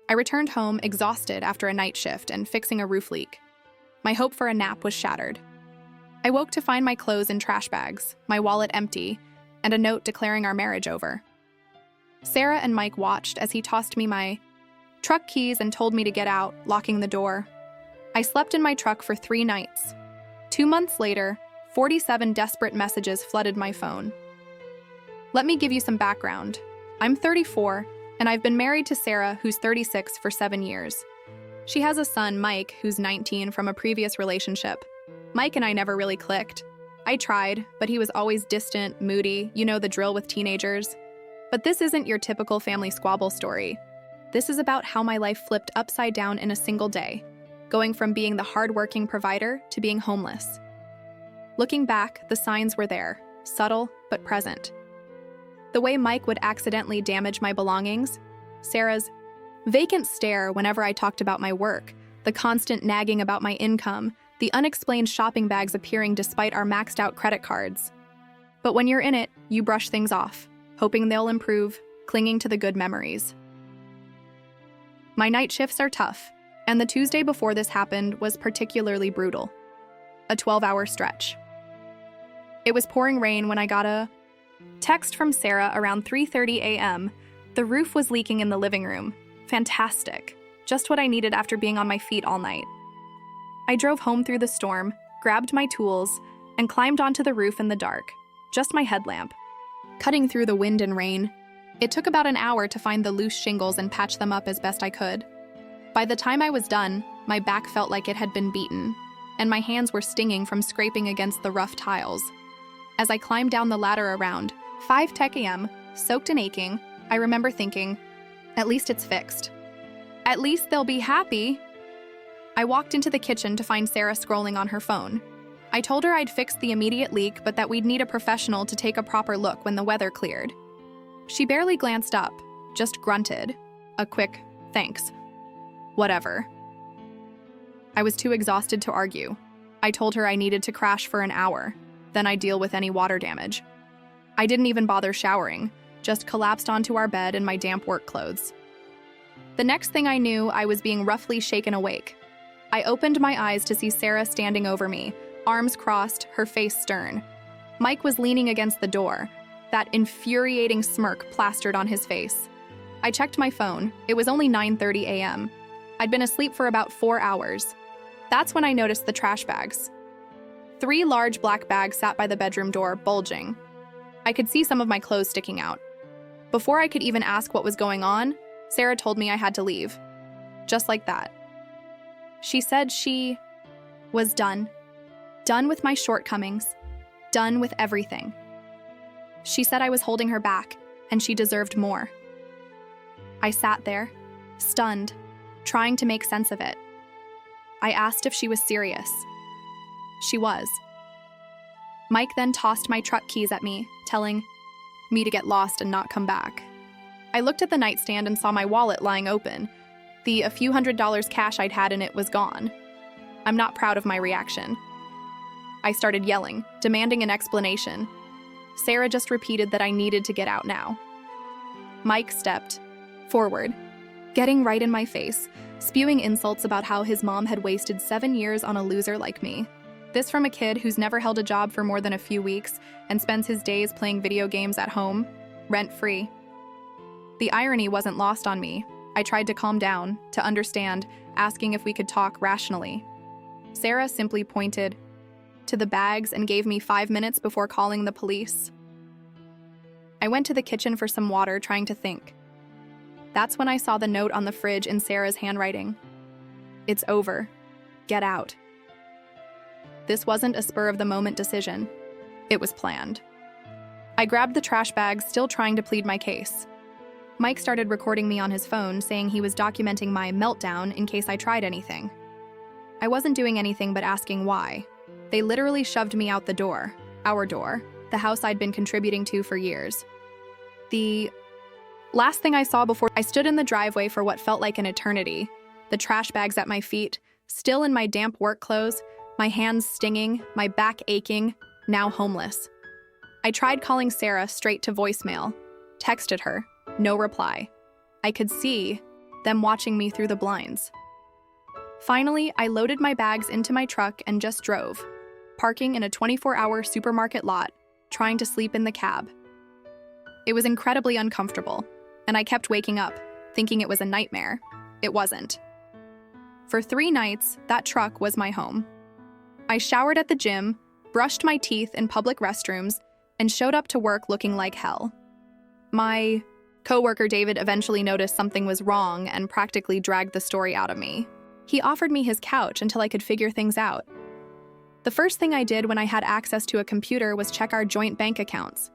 I returned home exhausted after a night shift and fixing a roof leak. My hope for a nap was shattered. I woke to find my clothes in trash bags, my wallet empty, and a note declaring our marriage over. Sarah and Mike watched as he tossed me my truck keys and told me to get out, locking the door. I slept in my truck for 3 nights. 2 months later, 47 desperate messages flooded my phone. Let me give you some background. I'm 34, and I've been married to Sarah, who's 36, for 7 years. She has a son, Mike, who's 19 from a previous relationship. Mike and I never really clicked. I tried, but he was always distant, moody, you know the drill with teenagers. But this isn't your typical family squabble story. This is about how my life flipped upside down in a single day, going from being the hard-working provider to being homeless. Looking back, the signs were there, subtle but present. The way Mike would accidentally damage my belongings, Sarah's vacant stare whenever I talked about my work, the constant nagging about my income, the unexplained shopping bags appearing despite our maxed-out credit cards. But when you're in it, you brush things off, hoping they'll improve, clinging to the good memories. My night shifts are tough, and the Tuesday before this happened was particularly brutal. A 12-hour stretch. It was pouring rain when I got a text from Sarah around 3:30 a.m. The roof was leaking in the living room. Fantastic. Just what I needed after being on my feet all night. I drove home through the storm, grabbed my tools, and climbed onto the roof in the dark, just my headlamp. Cutting through the wind and rain, it took about an hour to find the loose shingles and patch them up as best I could. By the time I was done, my back felt like it had been beaten, and my hands were stinging from scraping against the rough tiles. As I climbed down the ladder around 5:10 a.m., soaked and aching, I remember thinking, at least it's fixed. At least they'll be happy. I walked into the kitchen to find Sarah scrolling on her phone. I told her I'd fixed the immediate leak, but that we'd need a professional to take a proper look when the weather cleared. She barely glanced up, just grunted. A quick, thanks. Whatever. I was too exhausted to argue. I told her I needed to crash for an hour, then I'd deal with any water damage. I didn't even bother showering, just collapsed onto our bed in my damp work clothes. The next thing I knew, I was being roughly shaken awake. I opened my eyes to see Sarah standing over me, arms crossed, her face stern. Mike was leaning against the door, that infuriating smirk plastered on his face. I checked my phone. It was only 9:30 a.m. I'd been asleep for about 4 hours. That's when I noticed the trash bags. 3 large black bags sat by the bedroom door, bulging. I could see some of my clothes sticking out. Before I could even ask what was going on, Sarah told me I had to leave. Just like that. She said she was done. Done with my shortcomings. Done with everything. She said I was holding her back, and she deserved more. I sat there, stunned, trying to make sense of it. I asked if she was serious. She was. Mike then tossed my truck keys at me, telling me to get lost and not come back. I looked at the nightstand and saw my wallet lying open. A few $100s cash I'd had in it was gone. I'm not proud of my reaction. I started yelling, demanding an explanation. Sarah just repeated that I needed to get out now. Mike stepped forward, getting right in my face, spewing insults about how his mom had wasted 7 years on a loser like me. This from a kid who's never held a job for more than a few weeks and spends his days playing video games at home, rent-free. The irony wasn't lost on me. I tried to calm down, to understand, asking if we could talk rationally. Sarah simply pointed to the bags and gave me 5 minutes before calling the police. I went to the kitchen for some water, trying to think. That's when I saw the note on the fridge in Sarah's handwriting. It's over. Get out. This wasn't a spur-of-the-moment decision. It was planned. I grabbed the trash bag, still trying to plead my case. Mike started recording me on his phone, saying he was documenting my meltdown in case I tried anything. I wasn't doing anything but asking why. They literally shoved me out the door, our door, the house I'd been contributing to for years. The last thing I saw before I stood in the driveway for what felt like an eternity, the trash bags at my feet, still in my damp work clothes, my hands stinging, my back aching, now homeless. I tried calling Sarah straight to voicemail, texted her, no reply. I could see them watching me through the blinds. Finally, I loaded my bags into my truck and just drove, parking in a 24-hour supermarket lot, trying to sleep in the cab. It was incredibly uncomfortable, and I kept waking up, thinking it was a nightmare. It wasn't. For 3 nights, that truck was my home. I showered at the gym, brushed my teeth in public restrooms, and showed up to work looking like hell. My coworker David eventually noticed something was wrong and practically dragged the story out of me. He offered me his couch until I could figure things out. The first thing I did when I had access to a computer was check our joint bank accounts.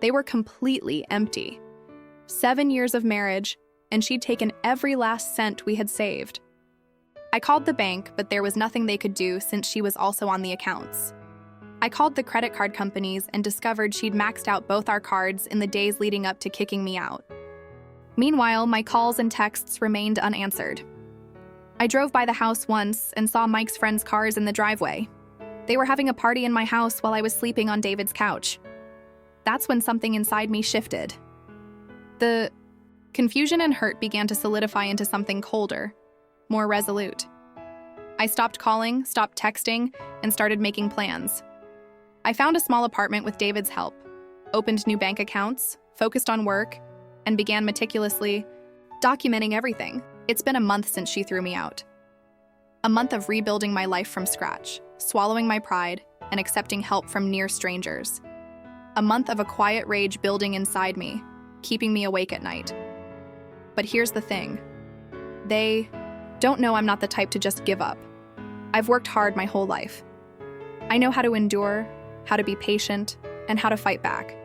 They were completely empty. 7 years of marriage, and she'd taken every last cent we had saved. I called the bank, but there was nothing they could do since she was also on the accounts. I called the credit card companies and discovered she'd maxed out both our cards in the days leading up to kicking me out. Meanwhile, my calls and texts remained unanswered. I drove by the house once and saw Mike's friends' cars in the driveway. They were having a party in my house while I was sleeping on David's couch. That's when something inside me shifted. The confusion and hurt began to solidify into something colder, more resolute. I stopped calling, stopped texting, and started making plans. I found a small apartment with David's help, opened new bank accounts, focused on work, and began meticulously documenting everything. It's been a month since she threw me out. A month of rebuilding my life from scratch, swallowing my pride, and accepting help from near strangers. A month of a quiet rage building inside me, keeping me awake at night. But here's the thing. They don't know I'm not the type to just give up. I've worked hard my whole life. I know how to endure, how to be patient, and how to fight back.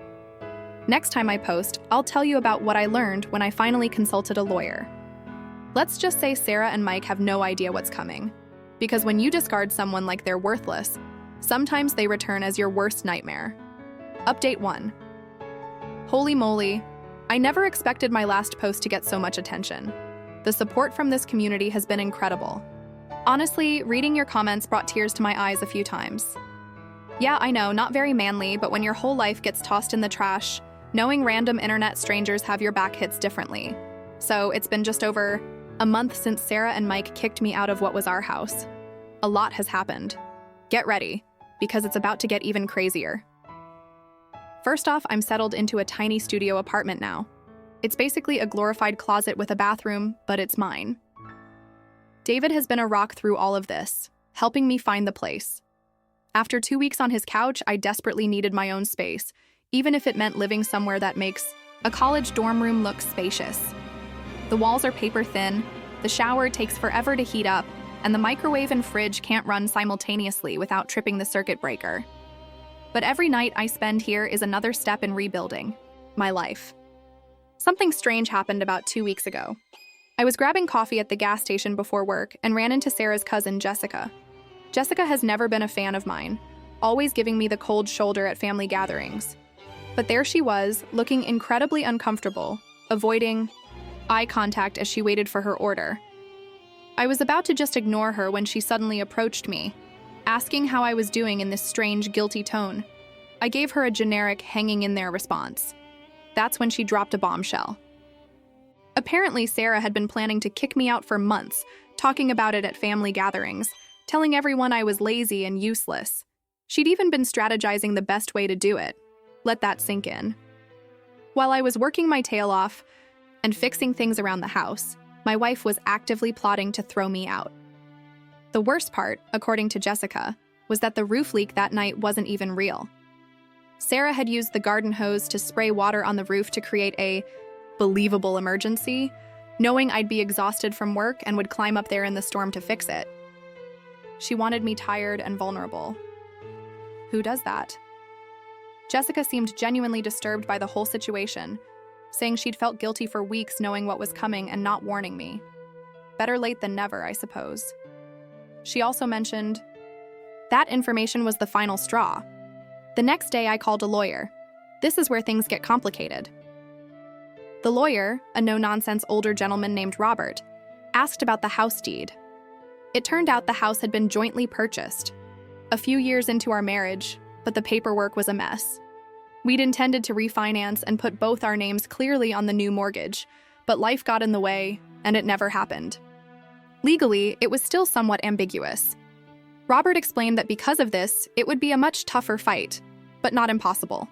Next time I post, I'll tell you about what I learned when I finally consulted a lawyer. Let's just say Sarah and Mike have no idea what's coming. Because when you discard someone like they're worthless, sometimes they return as your worst nightmare. Update 1. Holy moly, I never expected my last post to get so much attention. The support from this community has been incredible. Honestly, reading your comments brought tears to my eyes a few times. Yeah, I know, not very manly, but when your whole life gets tossed in the trash, knowing random internet strangers have your back hits differently. So it's been just over a month since Sarah and Mike kicked me out of what was our house. A lot has happened. Get ready, because it's about to get even crazier. First off, I'm settled into a tiny studio apartment now. It's basically a glorified closet with a bathroom, but it's mine. David has been a rock through all of this, helping me find the place. After 2 weeks on his couch, I desperately needed my own space, even if it meant living somewhere that makes a college dorm room look spacious. The walls are paper thin, the shower takes forever to heat up, and the microwave and fridge can't run simultaneously without tripping the circuit breaker. But every night I spend here is another step in rebuilding my life. Something strange happened about 2 weeks ago. I was grabbing coffee at the gas station before work and ran into Sarah's cousin, Jessica. Jessica has never been a fan of mine, always giving me the cold shoulder at family gatherings. But there she was, looking incredibly uncomfortable, avoiding eye contact as she waited for her order. I was about to just ignore her when she suddenly approached me, asking how I was doing in this strange, guilty tone. I gave her a generic hanging in there response. That's when she dropped a bombshell. Apparently, Sarah had been planning to kick me out for months, talking about it at family gatherings, telling everyone I was lazy and useless. She'd even been strategizing the best way to do it. Let that sink in. While I was working my tail off and fixing things around the house, my wife was actively plotting to throw me out. The worst part, according to Jessica, was that the roof leak that night wasn't even real. Sarah had used the garden hose to spray water on the roof to create a believable emergency, knowing I'd be exhausted from work and would climb up there in the storm to fix it. She wanted me tired and vulnerable. Who does that? Jessica seemed genuinely disturbed by the whole situation, saying she'd felt guilty for weeks knowing what was coming and not warning me. Better late than never, I suppose. She also mentioned that information was the final straw. The next day, I called a lawyer. This is where things get complicated. The lawyer, a no-nonsense older gentleman named Robert, asked about the house deed. It turned out the house had been jointly purchased a few years into our marriage, but the paperwork was a mess. We'd intended to refinance and put both our names clearly on the new mortgage, but life got in the way, and it never happened. Legally, it was still somewhat ambiguous. Robert explained that because of this, it would be a much tougher fight, but not impossible.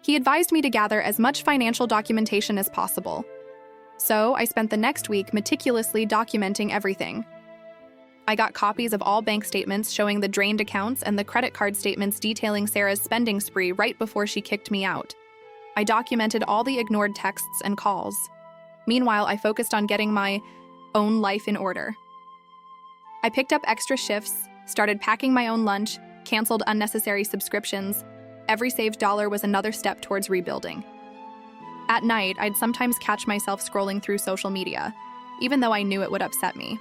He advised me to gather as much financial documentation as possible. So I spent the next week meticulously documenting everything. I got copies of all bank statements showing the drained accounts and the credit card statements detailing Sarah's spending spree right before she kicked me out. I documented all the ignored texts and calls. Meanwhile, I focused on getting my own life in order. I picked up extra shifts, started packing my own lunch, canceled unnecessary subscriptions. Every saved dollar was another step towards rebuilding. At night, I'd sometimes catch myself scrolling through social media, even though I knew it would upset me.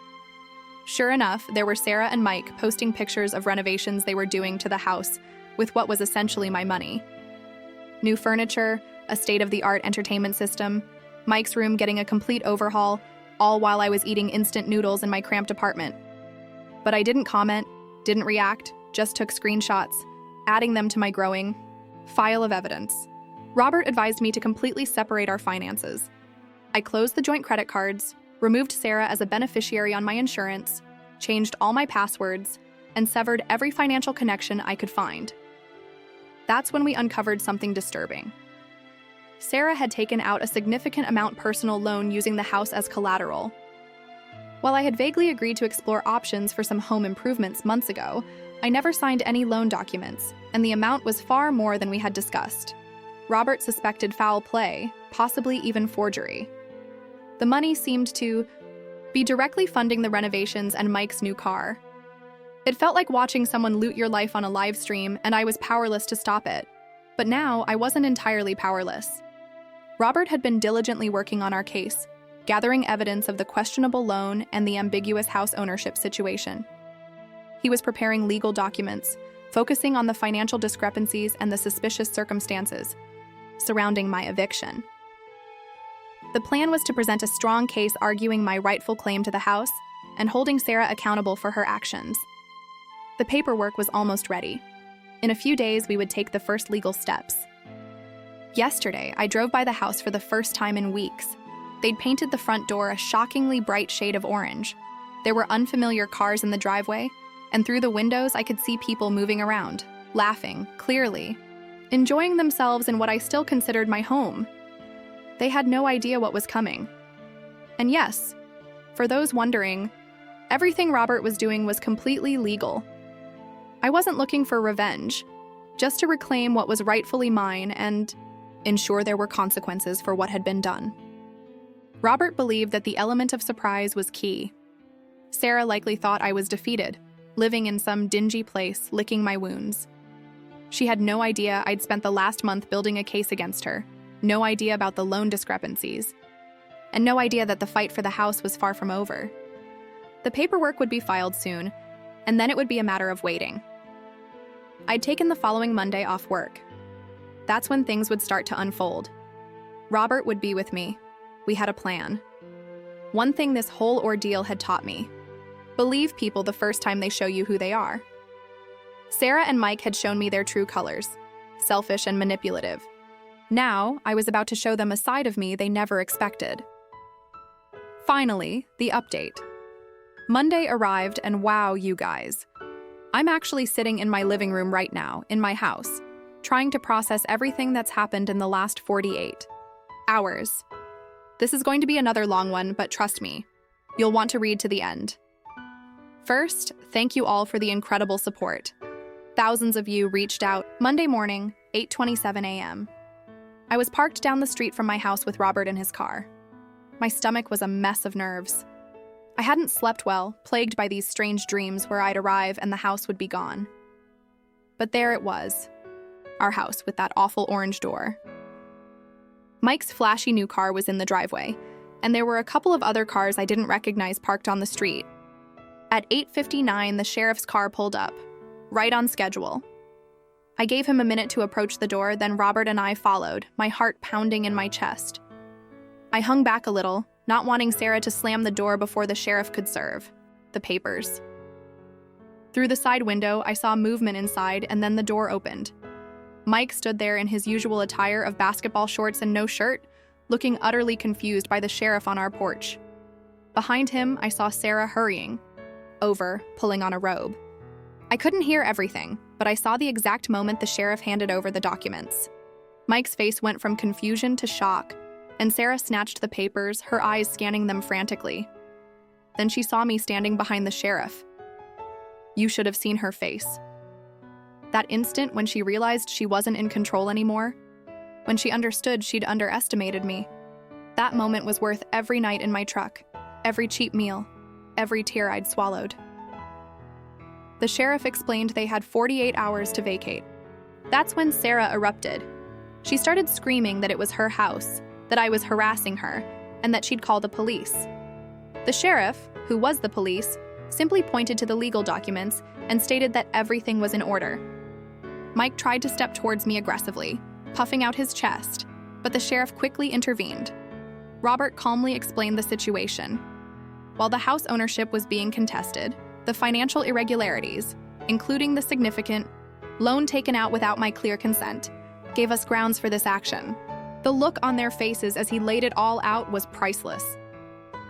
Sure enough, there were Sarah and Mike posting pictures of renovations they were doing to the house with what was essentially my money. New furniture, a state-of-the-art entertainment system, Mike's room getting a complete overhaul, all while I was eating instant noodles in my cramped apartment. But I didn't comment, didn't react, just took screenshots, adding them to my growing file of evidence. Robert advised me to completely separate our finances. I closed the joint credit cards, removed Sarah as a beneficiary on my insurance, changed all my passwords, and severed every financial connection I could find. That's when we uncovered something disturbing. Sarah had taken out a significant amount personal loan using the house as collateral. While I had vaguely agreed to explore options for some home improvements months ago, I never signed any loan documents, and the amount was far more than we had discussed. Robert suspected foul play, possibly even forgery. The money seemed to be directly funding the renovations and Mike's new car. It felt like watching someone loot your life on a live stream, and I was powerless to stop it. But now, I wasn't entirely powerless. Robert had been diligently working on our case, gathering evidence of the questionable loan and the ambiguous house ownership situation. He was preparing legal documents, focusing on the financial discrepancies and the suspicious circumstances surrounding my eviction. The plan was to present a strong case arguing my rightful claim to the house and holding Sarah accountable for her actions. The paperwork was almost ready. In a few days, we would take the first legal steps. Yesterday, I drove by the house for the first time in weeks. They'd painted the front door a shockingly bright shade of orange. There were unfamiliar cars in the driveway, and through the windows, I could see people moving around, laughing, clearly, enjoying themselves in what I still considered my home. They had no idea what was coming. And yes, for those wondering, everything Robert was doing was completely legal. I wasn't looking for revenge, just to reclaim what was rightfully mine and ensure there were consequences for what had been done. Robert believed that the element of surprise was key. Sarah likely thought I was defeated, living in some dingy place, licking my wounds. She had no idea I'd spent the last month building a case against her, no idea about the loan discrepancies, and no idea that the fight for the house was far from over. The paperwork would be filed soon, and then it would be a matter of waiting. I'd taken the following Monday off work. That's when things would start to unfold. Robert would be with me. We had a plan. One thing this whole ordeal had taught me: believe people the first time they show you who they are. Sarah and Mike had shown me their true colors: selfish and manipulative. Now, I was about to show them a side of me they never expected. Finally, the update. Monday arrived, and wow, you guys. I'm actually sitting in my living room right now, in my house, trying to process everything that's happened in the last 48 hours. This is going to be another long one, but trust me, you'll want to read to the end. First, thank you all for the incredible support. Thousands of you reached out. Monday morning, 8:27 a.m. I was parked down the street from my house with Robert in his car. My stomach was a mess of nerves. I hadn't slept well, plagued by these strange dreams where I'd arrive and the house would be gone. But there it was, our house with that awful orange door. Mike's flashy new car was in the driveway, and there were a couple of other cars I didn't recognize parked on the street. At 8:59, the sheriff's car pulled up, right on schedule. I gave him a minute to approach the door, then Robert and I followed, my heart pounding in my chest. I hung back a little, not wanting Sarah to slam the door before the sheriff could serve the papers. Through the side window, I saw movement inside, and then the door opened. Mike stood there in his usual attire of basketball shorts and no shirt, looking utterly confused by the sheriff on our porch. Behind him, I saw Sarah hurrying over, pulling on a robe. I couldn't hear everything, but I saw the exact moment the sheriff handed over the documents. Mike's face went from confusion to shock, and Sarah snatched the papers, her eyes scanning them frantically. Then she saw me standing behind the sheriff. You should have seen her face. That instant when she realized she wasn't in control anymore, when she understood she'd underestimated me, that moment was worth every night in my truck, every cheap meal, every tear I'd swallowed. The sheriff explained they had 48 hours to vacate. That's when Sarah erupted. She started screaming that it was her house, that I was harassing her, and that she'd call the police. The sheriff, who was the police, simply pointed to the legal documents and stated that everything was in order. Mike tried to step towards me aggressively, puffing out his chest, but the sheriff quickly intervened. Robert calmly explained the situation. While the house ownership was being contested, the financial irregularities, including the significant loan taken out without my clear consent, gave us grounds for this action. The look on their faces as he laid it all out was priceless.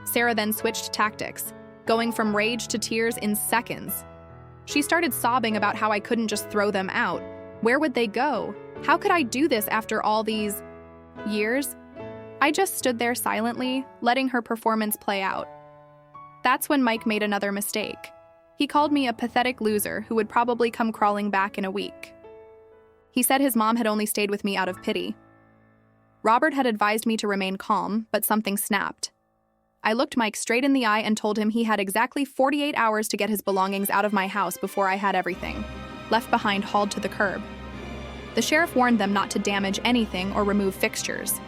Sarah then switched tactics, going from rage to tears in seconds. She started sobbing about how I couldn't just throw them out. Where would they go? How could I do this after all these years? I just stood there silently, letting her performance play out. That's when Mike made another mistake. He called me a pathetic loser who would probably come crawling back in a week. He said his mom had only stayed with me out of pity. Robert had advised me to remain calm, but something snapped. I looked Mike straight in the eye and told him he had exactly 48 hours to get his belongings out of my house before I had everything left behind hauled to the curb. The sheriff warned them not to damage anything or remove fixtures.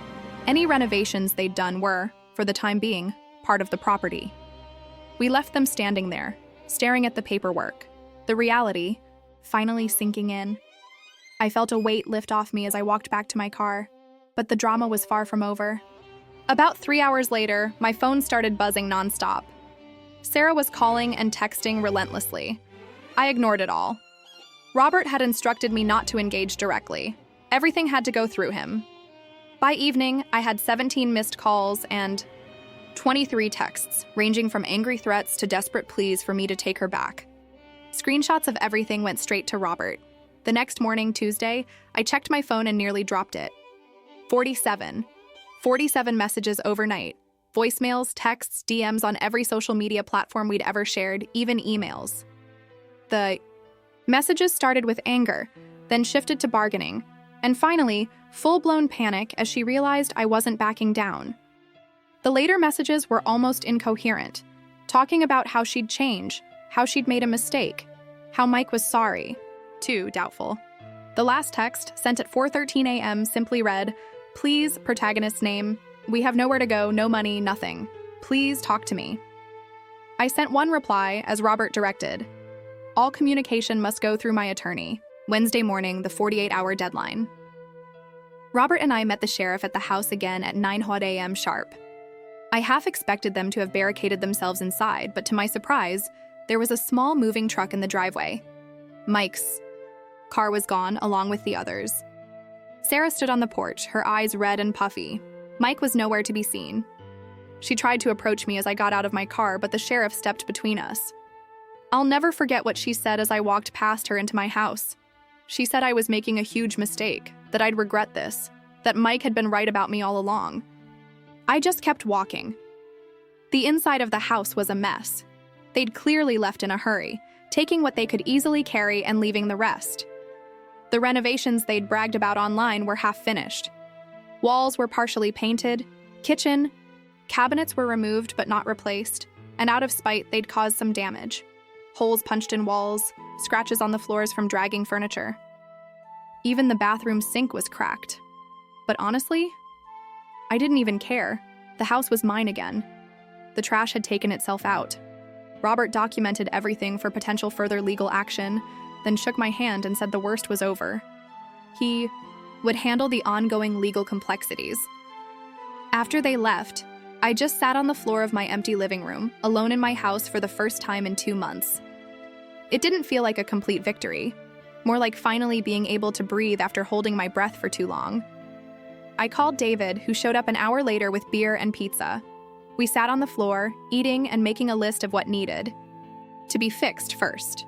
Any renovations they'd done were, for the time being, part of the property. We left them standing there, staring at the paperwork, the reality finally sinking in. I felt a weight lift off me as I walked back to my car, but the drama was far from over. About 3 hours later, my phone started buzzing nonstop. Sarah was calling and texting relentlessly. I ignored it all. Robert had instructed me not to engage directly. Everything had to go through him. By evening, I had 17 missed calls and 23 texts, ranging from angry threats to desperate pleas for me to take her back. Screenshots of everything went straight to Robert. The next morning, Tuesday, I checked my phone and nearly dropped it. 47 messages overnight. Voicemails, texts, DMs on every social media platform we'd ever shared, even emails. The messages started with anger, then shifted to bargaining, and finally, full-blown panic as she realized I wasn't backing down. The later messages were almost incoherent, talking about how she'd change, how she'd made a mistake, how Mike was sorry. Too doubtful. The last text, sent at 4:13 a.m., simply read, "Please, protagonist's name. We have nowhere to go, no money, nothing. Please talk to me." I sent one reply, as Robert directed. All communication must go through my attorney. Wednesday morning, the 48-hour deadline. Robert and I met the sheriff at the house again at 9 a.m. sharp. I half expected them to have barricaded themselves inside, but to my surprise, there was a small moving truck in the driveway. Mike's car was gone, along with the others. Sarah stood on the porch, her eyes red and puffy. Mike was nowhere to be seen. She tried to approach me as I got out of my car, but the sheriff stepped between us. I'll never forget what she said as I walked past her into my house. She said I was making a huge mistake, that I'd regret this, that Mike had been right about me all along. I just kept walking. The inside of the house was a mess. They'd clearly left in a hurry, taking what they could easily carry and leaving the rest. The renovations they'd bragged about online were half finished. Walls were partially painted, cabinets were removed but not replaced, and out of spite, they'd caused some damage. Holes punched in walls, scratches on the floors from dragging furniture. Even the bathroom sink was cracked. But honestly, I didn't even care. The house was mine again. The trash had taken itself out. Robert documented everything for potential further legal action, then shook my hand and said the worst was over. He would handle the ongoing legal complexities. After they left, I just sat on the floor of my empty living room, alone in my house for the first time in 2 months. It didn't feel like a complete victory, more like finally being able to breathe after holding my breath for too long. I called David, who showed up an hour later with beer and pizza. We sat on the floor, eating and making a list of what needed to be fixed first.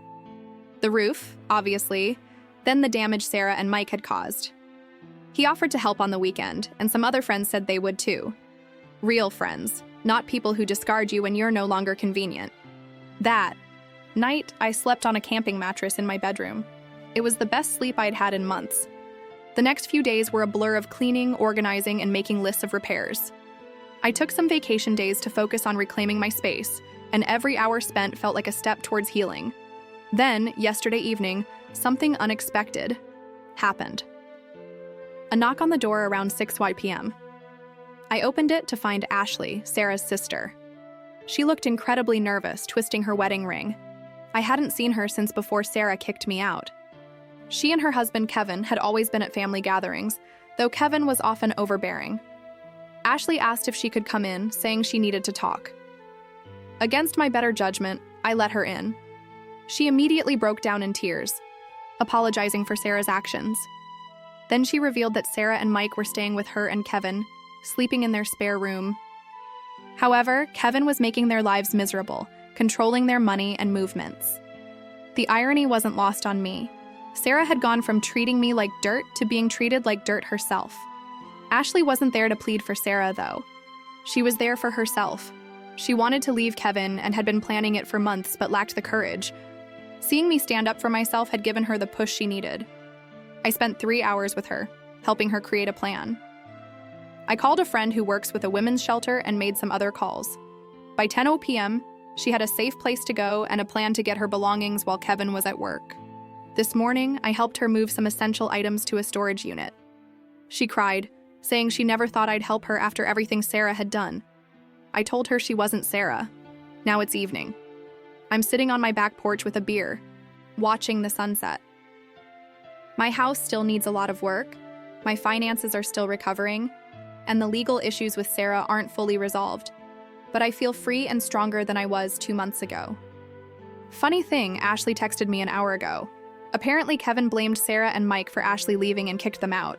The roof, obviously, then the damage Sarah and Mike had caused. He offered to help on the weekend, and some other friends said they would too. Real friends, not people who discard you when you're no longer convenient. That night, I slept on a camping mattress in my bedroom. It was the best sleep I'd had in months. The next few days were a blur of cleaning, organizing, and making lists of repairs. I took some vacation days to focus on reclaiming my space, and every hour spent felt like a step towards healing. Then, yesterday evening, something unexpected happened. A knock on the door around 6 p.m. I opened it to find Ashley, Sarah's sister. She looked incredibly nervous, twisting her wedding ring. I hadn't seen her since before Sarah kicked me out. She and her husband, Kevin, had always been at family gatherings, though Kevin was often overbearing. Ashley asked if she could come in, saying she needed to talk. Against my better judgment, I let her in. She immediately broke down in tears, apologizing for Sarah's actions. Then she revealed that Sarah and Mike were staying with her and Kevin, sleeping in their spare room. However, Kevin was making their lives miserable, controlling their money and movements. The irony wasn't lost on me. Sarah had gone from treating me like dirt to being treated like dirt herself. Ashley wasn't there to plead for Sarah, though. She was there for herself. She wanted to leave Kevin and had been planning it for months but lacked the courage. Seeing me stand up for myself had given her the push she needed. I spent 3 hours with her, helping her create a plan. I called a friend who works with a women's shelter and made some other calls. By 10 p.m., she had a safe place to go and a plan to get her belongings while Kevin was at work. This morning, I helped her move some essential items to a storage unit. She cried, saying she never thought I'd help her after everything Sarah had done. I told her she wasn't Sarah. Now it's evening. I'm sitting on my back porch with a beer, watching the sunset. My house still needs a lot of work, my finances are still recovering, and the legal issues with Sarah aren't fully resolved, but I feel free and stronger than I was 2 months ago. Funny thing, Ashley texted me an hour ago. Apparently, Kevin blamed Sarah and Mike for Ashley leaving and kicked them out.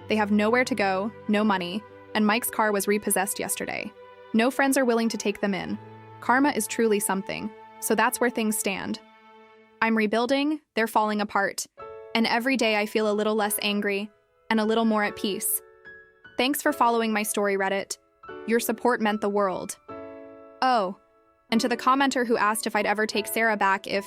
They have nowhere to go, no money, and Mike's car was repossessed yesterday. No friends are willing to take them in. Karma is truly something, so that's where things stand. I'm rebuilding, they're falling apart, and every day I feel a little less angry and a little more at peace. Thanks for following my story, Reddit. Your support meant the world. Oh, and to the commenter who asked if I'd ever take Sarah back if